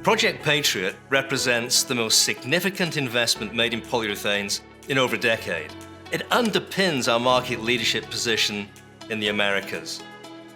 Project Patriot represents the most significant investment made in polyurethanes in over a decade. It underpins our market leadership position in the Americas.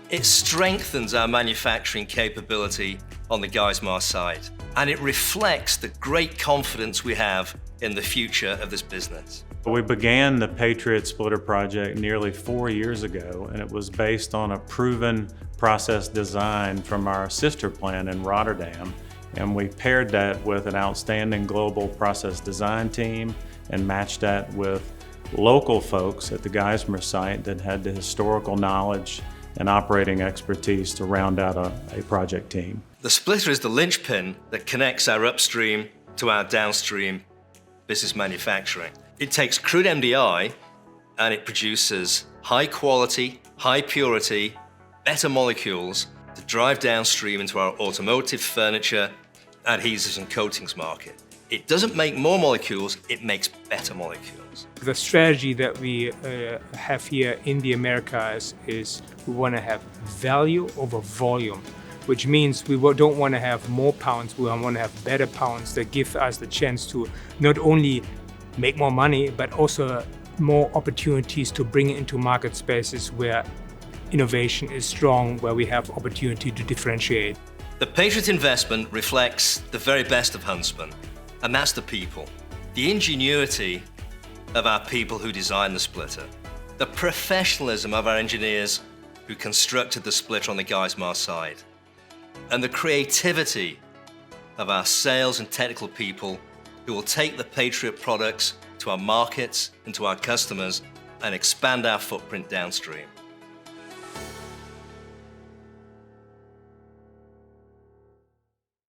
It strengthens our manufacturing capability on the Geismar side, and it reflects the great confidence we have in the future of this business. We began the Patriot splitter project nearly 4 years ago, and it was based on a proven process design from our sister plant in Rotterdam. And we paired that with an outstanding global process design team and matched that with local folks at the Geismar site that had the historical knowledge and operating expertise to round out a project team. The splitter is the linchpin that connects our upstream to our downstream business manufacturing. It takes crude MDI and it produces high quality, high purity, better molecules to drive downstream into our automotive, furniture, adhesives and coatings market. It doesn't make more molecules, it makes better molecules. The strategy that we have here in the Americas is we want to have value over volume, which means we don't want to have more pounds, we want to have better pounds that give us the chance to not only make more money, but also more opportunities to bring it into market spaces where innovation is strong, where we have opportunity to differentiate. The Patriot investment reflects the very best of Huntsman, and that's the people. The ingenuity of our people who designed the splitter, the professionalism of our engineers who constructed the splitter on the Geismar side, and the creativity of our sales and technical people who will take the Patriot products to our markets and to our customers and expand our footprint downstream.